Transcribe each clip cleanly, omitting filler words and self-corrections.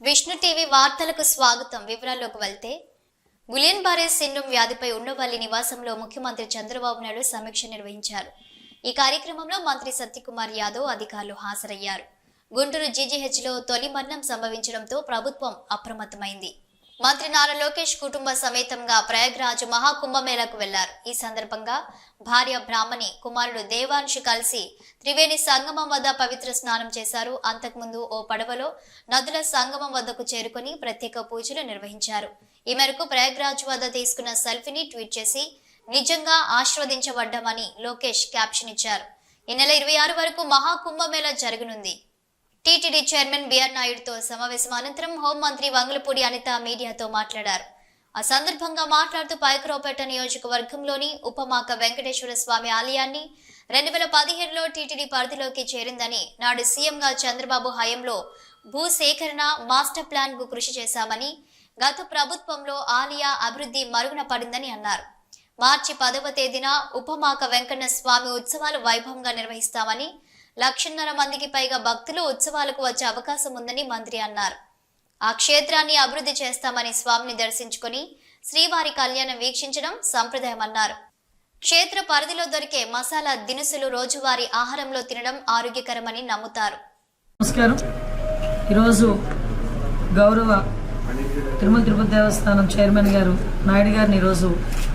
Vishnu TV వార్తలకు స్వాగతం. వివరాల్లోకి వెళ్తే గులియన్ బారే సిండ్రోమ్ వ్యాధిపై ఉండవల్లి నివాసంలో ముఖ్యమంత్రి చంద్రబాబు నాయుడు సమీక్ష నిర్వహించారు. ఈ కార్యక్రమంలో మంత్రి సత్యకుమార్ యాదవ్ అధికారులు హాజరయ్యారు. గుంటూరు జీజీహెచ్లో తొలి మరణం సంభవించడంతో ప్రభుత్వం అప్రమత్తమైంది. మంత్రి నారా లోకేష్ కుటుంబ సమేతంగా ప్రయాగ్రాజ్ మహాకుంభమేళకు వెళ్లారు. ఈ సందర్భంగా భార్య బ్రాహ్మణి, కుమారుడు దేవాంశు కలిసి త్రివేణి సంగమం వద్ద పవిత్ర స్నానం చేశారు. అంతకుముందు ఓ పడవలో నదుల సంగమం వద్దకు చేరుకుని ప్రత్యేక పూజలు నిర్వహించారు. ఈ మేరకు ప్రయాగ్రాజ్ వద్ద తీసుకున్న సెల్ఫీని ట్వీట్ చేసి నిజంగా ఆశీర్వదించబడ్డామని లోకేష్ క్యాప్షన్ ఇచ్చారు. ఈ నెల 26 వరకు మహాకుంభమేళ జరగనుంది. టీటీడీ చైర్మన్ బిఆర్ నాయుడుతో సమావేశం అనంతరం హోంమంత్రి వంగలపూడి అనిత మీడియాతో మాట్లాడారు. ఆ సందర్భంగా మాట్లాడుతూ పాయకరావుపేట నియోజకవర్గంలోని ఉపమాక వెంకటేశ్వర స్వామి ఆలయాన్ని 2017లో టీటీడీ పరిధిలోకి చేరిందని, నాడు సీఎంగా చంద్రబాబు హయాంలో భూసేకరణ మాస్టర్ ప్లాన్ కు కృషి చేశామని, గత ప్రభుత్వంలో ఆలయ అభివృద్ధి మరుగున పడిందని అన్నారు. మార్చి 10వ తేదీన ఉపమాక వెంకన్న స్వామి ఉత్సవాలు వైభవంగా నిర్వహిస్తామని, 1,50,000 మందికి పైగా భక్తులు ఉత్సవాలకు వచ్చే అవకాశం ఉందని మంత్రి అన్నారు. ఆ క్షేత్రాన్ని అభివృద్ధి చేస్తామని, స్వామిని దర్శించుకుని శ్రీవారి కళ్యాణం వీక్షించడం సంప్రదాయమన్నారు. క్షేత్ర పరిధిలో దొరికే మసాలా దినుసులు రోజువారీ ఆహారంలో తినడం ఆరోగ్యకరమని నమ్ముతారు. నమస్కారం. ఈరోజు గౌరవ తిరుమల తిరుపతి దేవస్థానం చైర్మన్ గారు నాయుడు గారిని ఈరోజు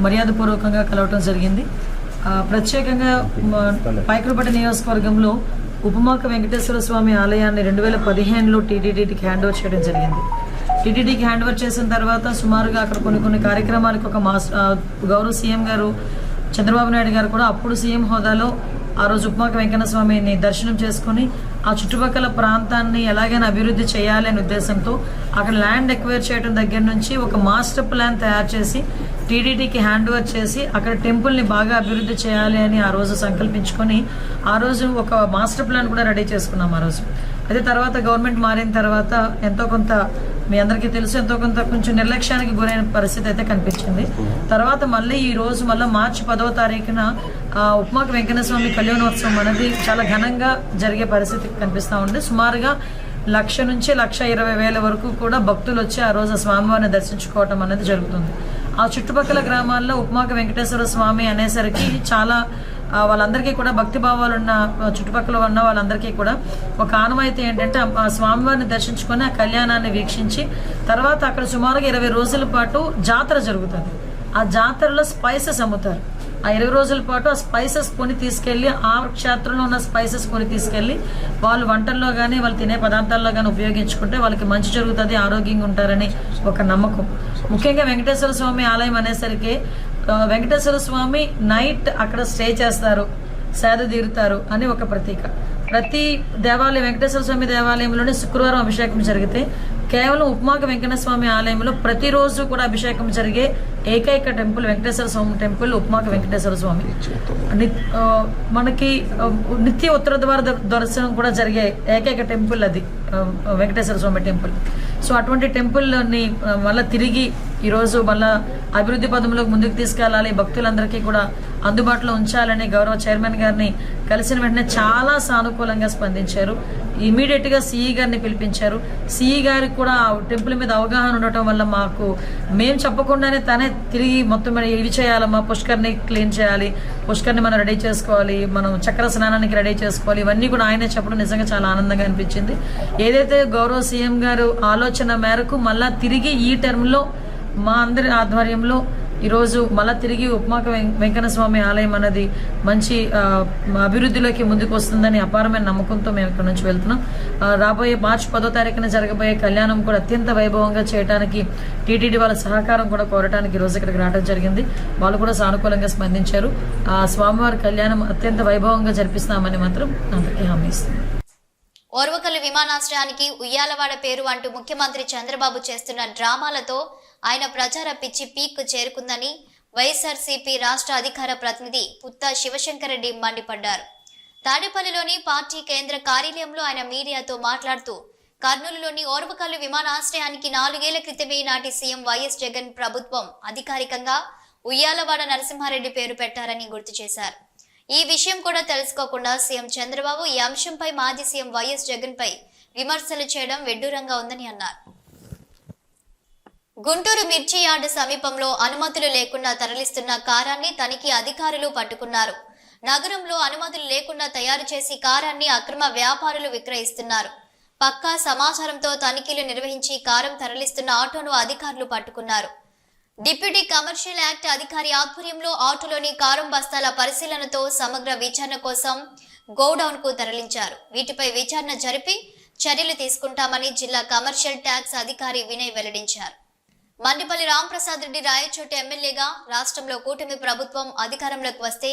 మర్యాదపూర్వకంగా కలవటం జరిగింది. ప్రత్యేకంగా పాయకరావుపేట నియోజకవర్గంలో ఉపమాక వెంకటేశ్వర స్వామి ఆలయాన్ని 2015లో టీటీడీకి హ్యాండ్ ఓవర్ చేయడం జరిగింది. టీటీడీకి హ్యాండ్ ఓవర్ చేసిన తర్వాత సుమారుగా అక్కడ కొన్ని కార్యక్రమాలకు ఒక గౌరవ సీఎం గారు చంద్రబాబు నాయుడు గారు కూడా అప్పుడు సీఎం హోదాలో ఆ రోజు ఉపమాక వెంకన్న స్వామిని దర్శనం చేసుకుని ఆ చుట్టుపక్కల ప్రాంతాన్ని ఎలాగైనా అభివృద్ధి చేయాలి అనే ఉద్దేశంతో అక్కడ ల్యాండ్ ఎక్వైర్ చేయడం దగ్గర నుంచి ఒక మాస్టర్ ప్లాన్ తయారు చేసి టీటీడీకి హ్యాండ్ ఓవర్ చేసి అక్కడ టెంపుల్ని బాగా అభివృద్ధి చేయాలి అని ఆ రోజు సంకల్పించుకొని ఆ రోజు ఒక మాస్టర్ ప్లాన్ కూడా రెడీ చేసుకున్నాం. ఆ రోజు అదే తర్వాత గవర్నమెంట్ మారిన తర్వాత ఎంతో కొంత మీ అందరికీ తెలుసు, ఎంతో కొంత కొంచెం నిర్లక్ష్యానికి గురైన పరిస్థితి అయితే కనిపించింది. తర్వాత మళ్ళీ ఈ రోజు మార్చి 10వ తారీఖున ఉపమాక వెంకన్న స్వామి కళ్యాణోత్సవం అనేది చాలా ఘనంగా జరిగే పరిస్థితి కనిపిస్తూ ఉంది. సుమారుగా 1,00,000 నుంచి 1,20,000 వరకు కూడా భక్తులు వచ్చి ఆ రోజు స్వామివారిని దర్శించుకోవటం అనేది జరుగుతుంది. ఆ చుట్టుపక్కల గ్రామాల్లో ఉపమాక వెంకటేశ్వర స్వామి అనేసరికి చాలా వాళ్ళందరికీ కూడా భక్తి భావాలు ఉన్న చుట్టుపక్కల ఉన్న వాళ్ళందరికీ కూడా ఒక ఆనవాయితీ ఏంటంటే ఆ స్వామివారిని దర్శించుకొని ఆ కళ్యాణాన్ని వీక్షించి తర్వాత అక్కడ సుమారుగా 20 రోజుల పాటు జాతర జరుగుతుంది. ఆ జాతరలో స్పైసెస్ అమ్ముతారు. ఆ 20 రోజుల పాటు ఆ స్పైసెస్ కొని తీసుకెళ్లి ఆ క్షేత్రంలో ఉన్న స్పైసెస్ కొని తీసుకెళ్లి వాళ్ళు వంటల్లో కానీ వాళ్ళు తినే పదార్థాల్లో కానీ ఉపయోగించుకుంటే వాళ్ళకి మంచి జరుగుతుంది, ఆరోగ్యంగా ఉంటారని ఒక నమ్మకం. ముఖ్యంగా వెంకటేశ్వర స్వామి ఆలయం అనేసరికి వెంకటేశ్వర స్వామి నైట్ అక్కడ స్టే చేస్తారు, సేద తీరుతారు అని ఒక ప్రతీక. ప్రతి దేవాలయం వెంకటేశ్వర స్వామి దేవాలయంలోనే శుక్రవారం అభిషేకం జరిగితే కేవలం ఉపమాక వెంకన్న స్వామి ఆలయంలో ప్రతిరోజు కూడా అభిషేకం జరిగే ఏకైక టెంపుల్ వెంకటేశ్వర స్వామి టెంపుల్ ఉపమాక వెంకటేశ్వర స్వామి. మనకి నిత్య ఉత్తర ద్వార దర్శనం కూడా జరిగే ఏకైక టెంపుల్ అది వెంకటేశ్వర స్వామి టెంపుల్. సో అటువంటి టెంపుల్ని మళ్ళీ తిరిగి ఈరోజు మళ్ళా అభివృద్ధి పదంలోకి ముందుకు తీసుకెళ్లాలి, భక్తులందరికీ కూడా అందుబాటులో ఉంచాలని గౌరవ చైర్మన్ గారిని కలిసిన వెంటనే చాలా సానుకూలంగా స్పందించారు. ఇమీడియట్ గా సిఈ గారిని పిలిపించారు. సిఈ గారికి కూడా టెంపుల్ మీద అవగాహన ఉండటం వల్ల మేము చెప్పకుండానే తనే తిరిగి మొత్తం ఇవి చేయాలమ్మా, పుష్కర్ని క్లీన్ చేయాలి, పుష్కర్ని మనం రెడీ చేసుకోవాలి, మనం చక్ర స్నానానికి రెడీ చేసుకోవాలి, ఇవన్నీ కూడా ఆయనే చెప్పడం నిజంగా చాలా ఆనందంగా అనిపించింది. ఏదైతే గౌరవ సీఎం గారు ఆలోచన మేరకు మళ్ళా తిరిగి ఈ టర్మ్ లో మా అందరి ఆధ్వర్యంలో ఈరోజు మళ్ళా తిరిగి ఉపమాక వెంకన్న స్వామి ఆలయం అనేది మంచి అభివృద్ధిలోకి ముందుకు వస్తుందని అపారమైన నమ్మకంతో మేము ఇక్కడ నుంచి వెళ్తున్నాం. రాబోయే మార్చి 10వ తారీఖున జరగబోయే కళ్యాణం కూడా అత్యంత వైభవంగా చేయడానికి టీటీడీ వాళ్ళ సహకారం కూడా కోరడానికి ఈరోజు ఇక్కడికి రావడం జరిగింది. వాళ్ళు కూడా సానుకూలంగా స్పందించారు. ఆ స్వామివారి కళ్యాణం అత్యంత వైభవంగా జరిపిస్తామని మాత్రం అందరికీ హామీ ఇస్తుంది. ఓర్వకల్లు విమానాశ్రయానికి ఉయ్యాలవాడ పేరు అంటూ ముఖ్యమంత్రి చంద్రబాబు చేస్తున్న డ్రామాలతో ఆయన ప్రచార పిచ్చి పీక్కు చేరుకుందని వైఎస్ఆర్సీపీ రాష్ట్ర అధికార ప్రతినిధి పుత్తా శివశంకరరెడ్డి మండిపడ్డారు. తాడేపల్లిలోని పార్టీ కేంద్ర కార్యాలయంలో ఆయన మీడియాతో మాట్లాడుతూ కర్నూలులోని ఓర్వకల్లు విమానాశ్రయానికి 4 ఏళ్ల క్రితమే నాటి సీఎం వైఎస్ జగన్ ప్రభుత్వం అధికారికంగా ఉయ్యాలవాడ నరసింహారెడ్డి పేరు పెట్టారని గుర్తు చేశారు. ఈ విషయం కూడా తెలుసుకోకుండా సీఎం చంద్రబాబు ఈ అంశంపై మాజీ సీఎం వైఎస్ జగన్ పై విమర్శలు చేయడం విడ్డూరంగా ఉందని అన్నారు. గుంటూరు మిర్చి యార్డు సమీపంలో అనుమతులు లేకుండా తరలిస్తున్న కారాన్ని తనిఖీ అధికారులు పట్టుకున్నారు. నగరంలో అనుమతులు లేకుండా తయారు చేసి కారాన్ని అక్రమ వ్యాపారులు విక్రయిస్తున్నారు. పక్కా సమాచారంతో తనిఖీలు నిర్వహించి కారం తరలిస్తున్న ఆటోను అధికారులు పట్టుకున్నారు. డిప్యూటీ కమర్షియల్ యాక్ట్ అధికారి ఆధ్వర్యంలో ఆటోలోని కారం బస్తాల పరిశీలనతో సమగ్ర విచారణ కోసం గోడౌన్ కు తరలించారు. వీటిపై విచారణ జరిపి చర్యలు తీసుకుంటామని జిల్లా కమర్షియల్ ట్యాక్స్ అధికారి వినయ్ వెల్లడించారు. మండిపల్లి రాంప్రసాద్ రెడ్డి రాయచోటి ఎమ్మెల్యేగా రాష్ట్రంలో కూటమి ప్రభుత్వం అధికారంలోకి వస్తే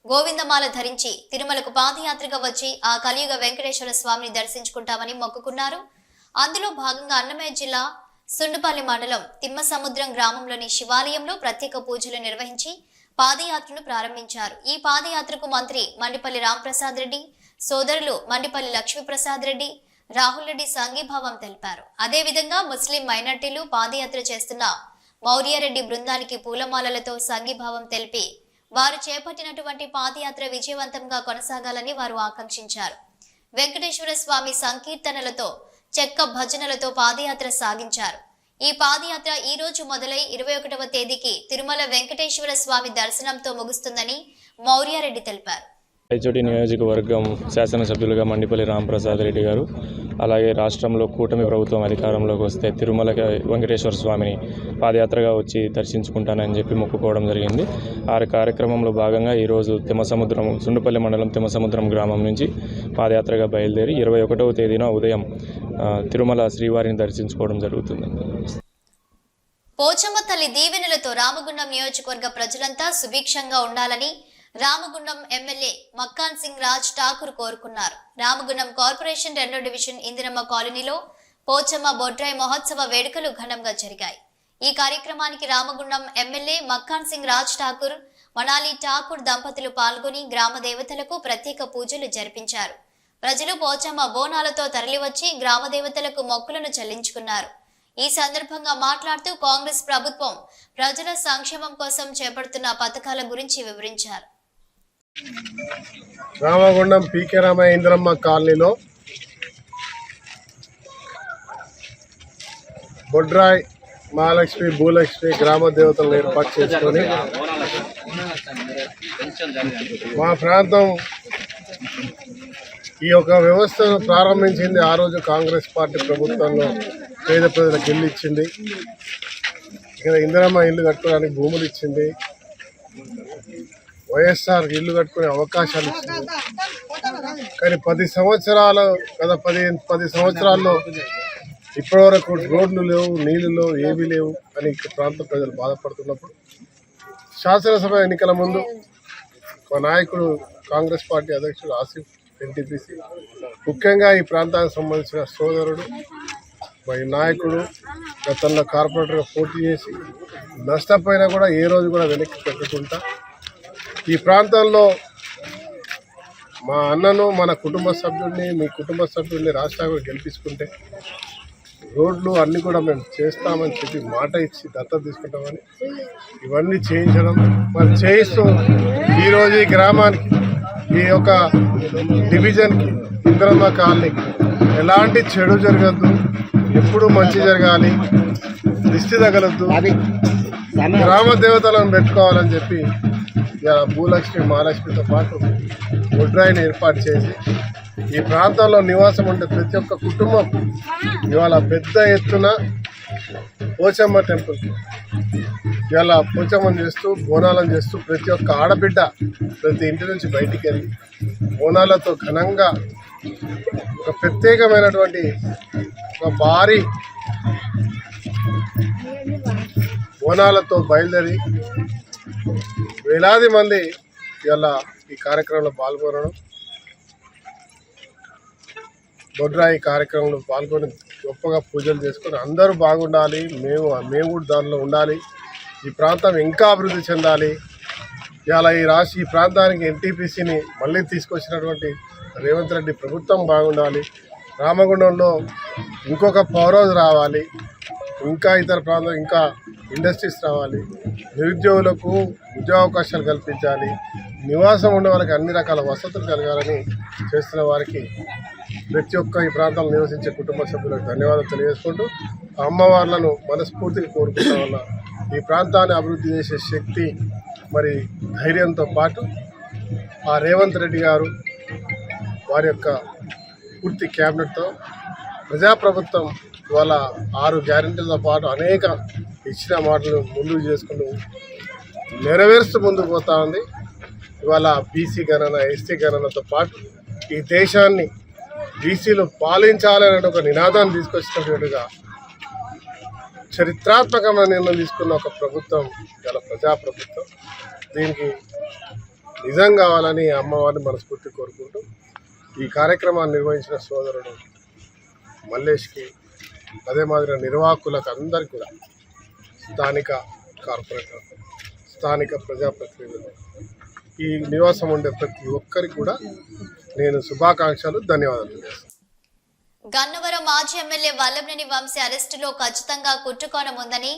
గోవిందమాల ధరించి తిరుమలకు పాదయాత్రగా వచ్చి ఆ కలియుగ వెంకటేశ్వర స్వామిని దర్శించుకుంటామని మొక్కుకున్నారు. అందులో భాగంగా అన్నమయ్య జిల్లా సుండుపల్లి మండలం తిమ్మసముద్రం గ్రామంలోని శివాలయంలో ప్రత్యేక పూజలు నిర్వహించి పాదయాత్రను ప్రారంభించారు. ఈ పాదయాత్రకు మంత్రి మండిపల్లి రాంప్రసాద్ రెడ్డి, సోదరులు మండిపల్లి లక్ష్మీప్రసాద్ రెడ్డి, రాహుల్ రెడ్డి సంఘీభావం తెలిపారు. అదేవిధంగా ముస్లిం మైనార్టీలు పాదయాత్ర చేస్తున్న మౌర్యారెడ్డి బృందానికి పూలమాలలతో సంఘీభావం తెలిపి వారు చేపట్టినటువంటి పాదయాత్ర విజయవంతంగా కొనసాగాలని వారు ఆకాంక్షించారు. వెంకటేశ్వర స్వామి సంకీర్తనలతో చెక్క భజనలతో పాదయాత్ర సాగించారు. ఈ పాదయాత్ర ఈ రోజు మొదలై 21వ తేదీకి తిరుమల వెంకటేశ్వర స్వామి దర్శనంతో ముగుస్తుందని మౌర్యారెడ్డి తెలిపారు. రాయచోటి నియోజకవర్గం శాసనసభ్యులుగా మండిపల్లి రాంప్రసాద్ రెడ్డి గారు, అలాగే రాష్ట్రంలో కూటమి ప్రభుత్వం అధికారంలోకి వస్తే తిరుమల వెంకటేశ్వర స్వామిని పాదయాత్రగా వచ్చి దర్శించుకుంటానని చెప్పి మొక్కుకోవడం జరిగింది. ఆ కార్యక్రమంలో భాగంగా ఈరోజు తిమ్మసముద్రం సుండుపల్లి మండలం తిమ్మసముద్రం గ్రామం నుంచి పాదయాత్రగా బయలుదేరి 21వ తేదీన ఉదయం తిరుమల శ్రీవారిని దర్శించుకోవడం జరుగుతుంది. పోచమ్మ తల్లి దీవెనలతో రామగుండం నియోజకవర్గ ప్రజలంతా సుభిక్షంగా ఉండాలని రామగుండం ఎమ్మెల్యే మక్కాన్ సింగ్ రాజ్ ఠాకూర్ కోరుకున్నారు. రామగుండం కార్పొరేషన్ 2వ డివిజన్ ఇందిరమ్మ కాలనీలో పోచమ్మ బొడ్రాయి మహోత్సవ వేడుకలు ఘనంగా జరిగాయి. ఈ కార్యక్రమానికి రామగుండం ఎమ్మెల్యే మక్కాన్ సింగ్ రాజ్ ఠాకూర్, మనాలి ఠాకూర్ దంపతులు పాల్గొని గ్రామ దేవతలకు ప్రత్యేక పూజలు జరిపించారు. ప్రజలు పోచమ్మ బోనాలతో తరలివచ్చి గ్రామ దేవతలకు మొక్కులను చెల్లించుకున్నారు. ఈ సందర్భంగా మాట్లాడుతూ కాంగ్రెస్ ప్రభుత్వం ప్రజల సంక్షేమం కోసం చేపడుతున్న పథకాల గురించి వివరించారు. రామగుండం పీకే రామయ్య ఇందిరమ్మ కాలనీలో బొడ్రాయ్ మహాలక్ష్మి భూలక్ష్మి గ్రామ దేవతలను ఏర్పాటు చేసుకొని మా ప్రాంతం ఈ యొక్క వ్యవస్థను ప్రారంభించింది. ఆ రోజు కాంగ్రెస్ పార్టీ ప్రభుత్వంలో పేద ప్రజలకు ఇల్లు ఇచ్చింది. ఇక్కడ ఇందిరమ్మ ఇల్లు కట్టుకోవడానికి భూములు ఇచ్చింది. వైఎస్ఆర్ ఇల్లు కట్టుకునే అవకాశాలు ఇచ్చింది. కానీ 10 సంవత్సరాలు గత 10 సంవత్సరాల్లో ఇప్పటివరకు రోడ్లు లేవు, నీళ్లు లేవు, ఏమీ లేవు అని ఇక్కడ ప్రాంత ప్రజలు బాధపడుతున్నప్పుడు శాసనసభ ఎన్నికల ముందు మా నాయకుడు కాంగ్రెస్ పార్టీ అధ్యక్షుడు ఆసిఫ్ ఎన్టీపీసీ, ముఖ్యంగా ఈ ప్రాంతానికి సంబంధించిన సోదరుడు మా నాయకుడు గతంలో కార్పొరేటర్గా పోటీ చేసి నష్టపోయినా కూడా ఏ రోజు కూడా వెనక్కి పెట్టకుండా ఈ ప్రాంతంలో మా అన్నను, మన కుటుంబ సభ్యుడిని, మీ కుటుంబ సభ్యుడిని రాష్ట్రానికి గెలిపించుకుంటే రోడ్లు అన్నీ కూడా మేము చేస్తామని చెప్పి మాట ఇచ్చి దత్తత తీసుకుంటామని ఇవన్నీ చేయించడం మరి చేయిస్తూ ఈరోజు ఈ గ్రామానికి, ఈ యొక్క డివిజన్కి, ఇందిరమ్మ కాలనీకి ఎలాంటి చెడు జరగద్దు, ఎప్పుడు మంచి జరగాలి, దిష్టి తగలద్దు, గ్రామ దేవతలను పెట్టుకోవాలని చెప్పి భూలక్ష్మి మహాలక్ష్మితో పాటు బొడ్రాయిని ఏర్పాటు చేసి ఈ ప్రాంతంలో నివాసం ఉండే ప్రతి ఒక్క కుటుంబం ఇవాళ పెద్ద ఎత్తున పోచమ్మ టెంపుల్కి ఇవాళ పోచమ్మను చేస్తూ బోనాలను చేస్తూ ప్రతి ఒక్క ఆడబిడ్డ ప్రతి ఇంటి నుంచి బయటికి వెళ్ళి బోనాలతో ఘనంగా ఒక ప్రత్యేకమైనటువంటి ఒక భారీ బోనాలతో బయలుదేరి వేలాది మంది ఇవాళ ఈ కార్యక్రమంలో పాల్గొనడం, బొడ్రాయి కార్యక్రమంలో పాల్గొని గొప్పగా పూజలు చేసుకొని అందరూ బాగుండాలి, మేము కూడా దానిలో ఉండాలి, ఈ ప్రాంతం ఇంకా అభివృద్ధి చెందాలి. ఇవాళ ఈ ప్రాంతానికి ఎన్టీపీసీని మళ్ళీ తీసుకొచ్చినటువంటి రేవంత్ రెడ్డి ప్రభుత్వం బాగుండాలి, రామగుండంలో ఇంకొక పవర్ హౌస్ రావాలి, ఇంకా ఇతర ప్రాంతాలు ఇంకా ఇండస్ట్రీస్ రావాలి, నిరుద్యోగులకు ఉద్యోగావకాశాలు కల్పించాలి, నివాసం ఉండే వాళ్ళకి అన్ని రకాల వసతులు కలగాలని చేస్తున్న వారికి ప్రతి ఒక్క ఈ ప్రాంతంలో నివసించే కుటుంబ సభ్యులకు ధన్యవాదాలు తెలియజేసుకుంటూ అమ్మవార్లను మనస్ఫూర్తిగా కోరుకుంటా ఉన్నా. ఈ ప్రాంతాన్ని అభివృద్ధి చేసే శక్తి మరి ధైర్యంతో పాటు ఆ రేవంత్ రెడ్డి గారు వారి యొక్క పూర్తి క్యాబినెట్తో ప్రజాప్రభుత్వం ఇవాళ 6 గ్యారెంటీలతో పాటు అనేక ఇచ్చిన మాటలు ముందుకు చేసుకుంటూ నెరవేరుస్తూ ముందుకు పోతా ఉంది. ఇవాళ బీసీ గణన, ఎస్టీ గణనతో పాటు ఈ దేశాన్ని బీసీలు పాలించాలనే ఒక నినాదాన్ని తీసుకొచ్చినట్టుగా చరిత్రాత్మకమైన నిర్ణయం తీసుకున్న ఒక ప్రభుత్వం ఇలా ప్రజాప్రభుత్వం. దీనికి నిజం కావాలని అమ్మవారిని మనస్ఫూర్తి కోరుకుంటూ ఈ కార్యక్రమాన్ని నిర్వహించిన సోదరుడు మల్లేష్కి, అదే మాదిరిగా నిర్వాహకులకు అందరికీ కూడా, స్థానిక కార్పొరేటర్, స్థానిక ప్రజాప్రతినిధులు, ఈ నివాసం ఉండే ప్రతి ఒక్కరికి కూడా నేను శుభాకాంక్షలు, ధన్యవాదాలు చేస్తాను. గన్నవరం మాజీ ఎమ్మెల్యే వల్లభనేని వంశీ అరెస్టులో ఖచ్చితంగా కుట్రకోణం ఉందని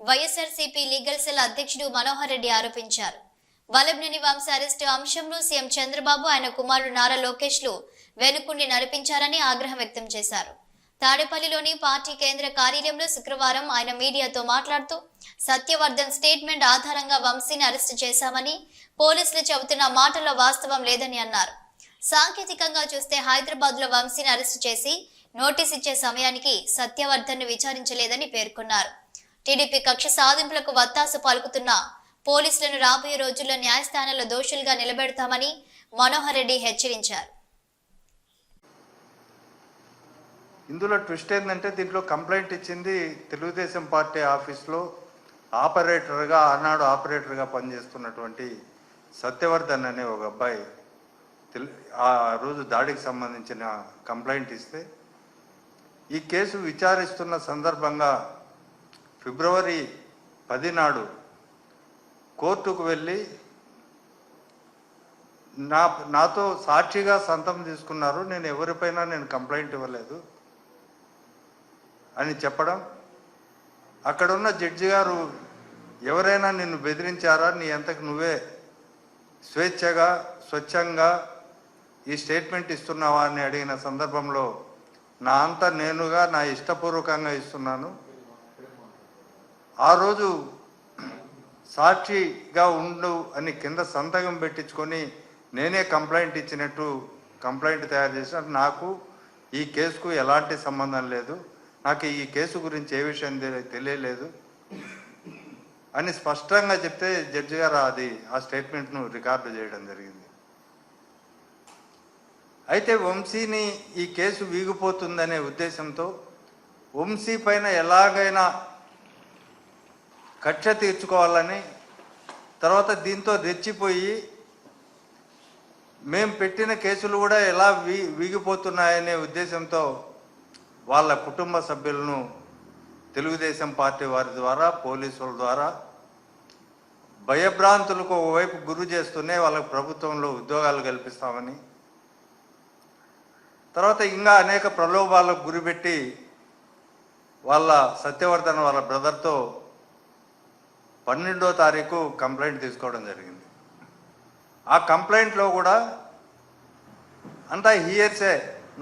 వైఎస్ఆర్సీపీ లీగల్ సెల్ అధ్యక్షుడు మనోహర్ రెడ్డి ఆరోపించారు. వల్లభనేని వంశీ అరెస్టు అంశంలో సీఎం చంద్రబాబు, ఆయన కుమారుడు నారా లోకేష్లు వెనుకుండి నడిపించారని ఆగ్రహం వ్యక్తం చేశారు. తాడేపల్లిలోని పార్టీ కేంద్ర కార్యాలయంలో శుక్రవారం ఆయన మీడియాతో మాట్లాడుతూ సత్యవర్ధన్ స్టేట్మెంట్ ఆధారంగా వంశీని అరెస్టు చేశామని, పోలీసులు చెబుతున్న మాటల్లో వాస్తవం లేదని అన్నారు. సాంకేతికంగా చూస్తే హైదరాబాద్ లో వంశీని అరెస్టు చేసి నోటీస్ ఇచ్చే సమయానికి సత్యవర్ధన్ ను విచారించలేదని పేర్కొన్నారు. టీడీపీ కక్ష సాధింపులకు వత్తాసు పలుకుతున్న పోలీసులను రాబోయే రోజుల్లో న్యాయస్థానాల్లో దోషులుగా నిలబెడతామని మనోహర్ రెడ్డి హెచ్చరించారు. ఇందులో ట్విస్ట్ ఏంటంటే దీంట్లో కంప్లైంట్ ఇచ్చింది తెలుగుదేశం పార్టీ ఆఫీస్లో ఆపరేటర్గా, ఆనాడు ఆపరేటర్గా పనిచేస్తున్నటువంటి సత్యవర్ధన్ అనే ఒక అబ్బాయి ఆ రోజు దాడికి సంబంధించిన కంప్లైంట్ ఇస్తే ఈ కేసు విచారిస్తున్న సందర్భంగా ఫిబ్రవరి 10 నాడు కోర్టుకు వెళ్ళి నాతో సాక్షిగా సంతకం తీసుకున్నారు, నేను ఎవరిపైనా నేను కంప్లైంట్ ఇవ్వలేదు అని చెప్పడం, అక్కడున్న జడ్జి గారు ఎవరైనా నిన్ను బెదిరించారా, నీ అంతకు నువ్వే స్వేచ్ఛగా స్వచ్ఛంగా ఈ స్టేట్మెంట్ ఇస్తున్నావా అని అడిగిన సందర్భంలో నా అంతా నేనుగా నా ఇష్టపూర్వకంగా ఇస్తున్నాను, ఆ రోజు సాక్షిగా ఉండు అని కింద సంతకం పెట్టించుకొని నేనే కంప్లైంట్ ఇచ్చినట్టు కంప్లైంట్ తయారు చేసిన, నాకు ఈ కేసుకు ఎలాంటి సంబంధం లేదు, నాకు ఈ కేసు గురించి ఏ విషయం తెలియలేదు అని స్పష్టంగా చెప్తే జడ్జి గారు ఆ స్టేట్మెంట్ను రికార్డు చేయడం జరిగింది. అయితే వంశీని ఈ కేసు వీగిపోతుందనే ఉద్దేశంతో వంశీ పైన ఎలాగైనా కక్ష తీర్చుకోవాలని, తర్వాత దీంతో రెచ్చిపోయి మేము పెట్టిన కేసులు కూడా ఎలా వీగిపోతున్నాయనే ఉద్దేశంతో వాళ్ళ కుటుంబ సభ్యులను తెలుగుదేశం పార్టీ వారి ద్వారా, పోలీసుల ద్వారా భయభ్రాంతులకు ఒకవైపు గురి చేస్తూనే వాళ్ళకి ప్రభుత్వంలో ఉద్యోగాలు కల్పిస్తామని, తర్వాత ఇంకా అనేక ప్రలోభాలకు గురిపెట్టి వాళ్ళ సత్యవర్ధన్ వాళ్ళ బ్రదర్తో 12వ తారీఖు కంప్లైంట్ తీసుకోవడం జరిగింది. ఆ కంప్లైంట్లో కూడా అంతా హియర్సే,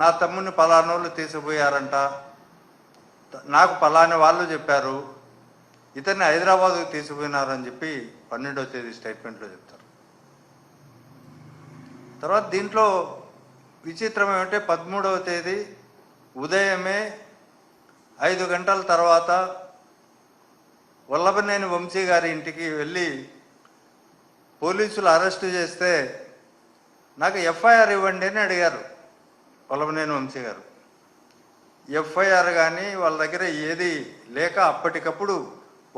నా తమ్ముని పలానోళ్ళు తీసుకుపోయారంట, నాకు పలాని వాళ్ళు చెప్పారు, ఇతన్ని హైదరాబాద్కు తీసుకుపోయినారని చెప్పి 12వ తేదీ స్టేట్మెంట్లో చెప్తారు. తర్వాత దీంట్లో విచిత్రం ఏమంటే 13వ తేదీ ఉదయమే 5 గంటల తర్వాత వల్లభనేని వంశీ గారి ఇంటికి వెళ్ళి పోలీసులు అరెస్టు చేస్తే నాకు ఎఫ్ఐఆర్ ఇవ్వండి అని అడిగారు వల్లభనేని వంశీ గారు. ఎఫ్ఐఆర్ కానీ వాళ్ళ దగ్గర ఏది లేక అప్పటికప్పుడు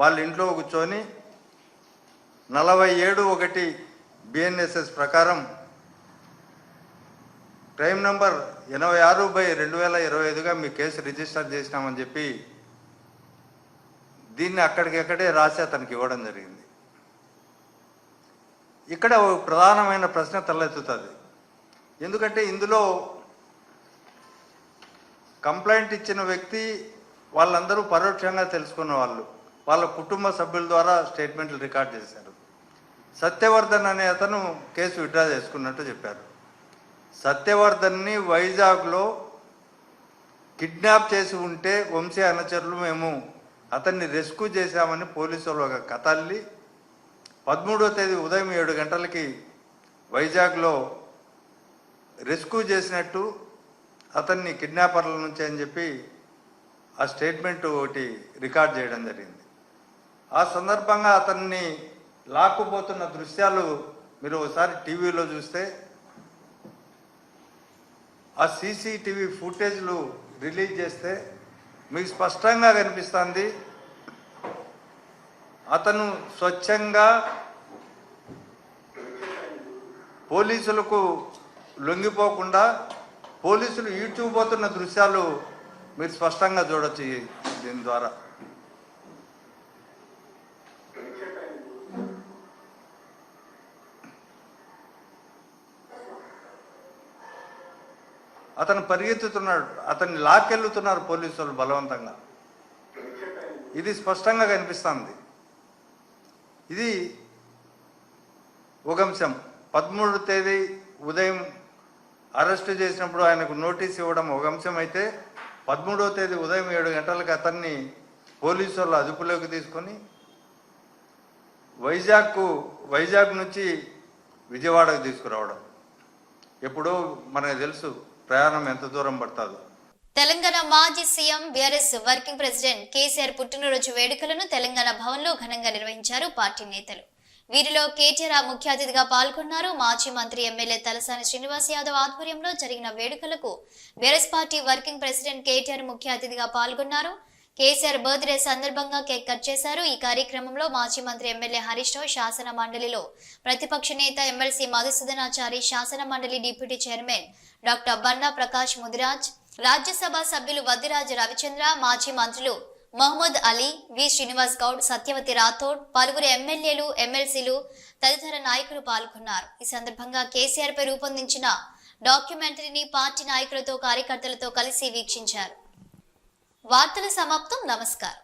వాళ్ళ ఇంట్లో కూర్చొని 47(1) BNSS ప్రకారం క్రైమ్ నంబర్ 86/2025గా మీ కేసు రిజిస్టర్ చేసినామని చెప్పి దీన్ని అక్కడికక్కడే రాసి అతనికి ఇవ్వడం జరిగింది. ఇక్కడ ఒక ప్రధానమైన ప్రశ్న తలెత్తుతుంది. ఎందుకంటే ఇందులో కంప్లైంట్ ఇచ్చిన వ్యక్తి వాళ్ళందరూ పరోక్షంగా తెలుసుకున్న వాళ్ళు, వాళ్ళ కుటుంబ సభ్యుల ద్వారా స్టేట్మెంట్లు రికార్డ్ చేశారు. సత్యవర్ధన్ అనే అతను కేసు విత్డ్రా చేసుకున్నట్టు చెప్పారు. సత్యవర్ధన్ని వైజాగ్లో కిడ్నాప్ చేసి ఉంటే వంశీ అనుచరులు మేము అతన్ని రెస్క్యూ చేశామని పోలీసులు ఒక కథ అల్లి 13వ తేదీ ఉదయం 7 గంటలకి వైజాగ్లో రెస్క్యూ చేసినట్టు అతన్ని కిడ్నాపర్ల నుంచి అని చెప్పి ఆ స్టేట్మెంట్ ఒకటి రికార్డ్ చేయడం జరిగింది. ఆ సందర్భంగా అతన్ని లాక్కుపోతున్న దృశ్యాలు మీరు ఒకసారి టీవీలో చూస్తే ఆ సీసీటీవీ ఫుటేజ్లు రిలీజ్ చేస్తే మీకు స్పష్టంగా కనిపిస్తుంది అతను స్వచ్ఛంగా పోలీసులకు లొంగిపోకుండా పోలీసులు ఈడ్చుకుపోతున్న దృశ్యాలు మీరు స్పష్టంగా చూడొచ్చు దీని ద్వారా. అతను పరిగెత్తుతున్నాడు, అతన్ని లాక్కెళ్తున్నారు పోలీసులు బలవంతంగా. ఇది స్పష్టంగా కనిపిస్తుంది. ఇది ఒక అంశం. 13వ తేదీ ఉదయం అరెస్టు చేసినప్పుడు ఆయనకు నోటీస్ ఇవ్వడం ఒక అంశం అయితే 13వ తేదీ ఉదయం 7 గంటలకు అతన్ని పోలీసు వాళ్ళు అదుపులోకి తీసుకొని వైజాగ్ నుంచి విజయవాడకు తీసుకురావడం. ఎప్పుడో మనకు తెలుసు ప్రయాణం ఎంత దూరం పడుతుందో. తెలంగాణ మాజీ CM BRS working president KCR పుట్టినరోజు వేడుకలను తెలంగాణ భవన్లో ఘనంగా నిర్వహించారు పార్టీ నేతలు. వీరిలో కేటీఆర్ ముఖ్య అతిథిగా పాల్గొన్నారు. మాజీ మంత్రి ఎమ్మెల్యే తలసాని శ్రీనివాస్ యాదవ్ ఆధ్వర్యంలో జరిగిన వేడుకలకు BRS party working president KTR ముఖ్య అతిథిగా పాల్గొన్నారు. కేసీఆర్ బర్త్డే సందర్భంగా కేక్ కట్ చేశారు. ఈ కార్యక్రమంలో మాజీ మంత్రి ఎమ్మెల్యే హరీష్ రావు, శాసన మండలిలో ప్రతిపక్ష నేత ఎమ్మెల్సీ మధుసూదనాచారి, శాసన మండలి డిప్యూటీ చైర్మన్ డాక్టర్ బండా ప్రకాష్ ముదిరాజ్, రాజ్యసభ సభ్యులు వద్దిరాజు రవిచంద్ర, మాజీ మంత్రులు మహమ్మద్ అలీ, వి శ్రీనివాస్ గౌడ్, సత్యవతి రాథోడ్, పలువురు ఎమ్మెల్యేలు, ఎమ్మెల్సీలు తదితర నాయకులు పాల్గొన్నారు. ఈ సందర్భంగా కేసీఆర్ పై రూపొందించిన డాక్యుమెంటరీని పార్టీ నాయకులతో, కార్యకర్తలతో కలిసి వీక్షించారు. వార్తల సమాప్తం. నమస్కారం.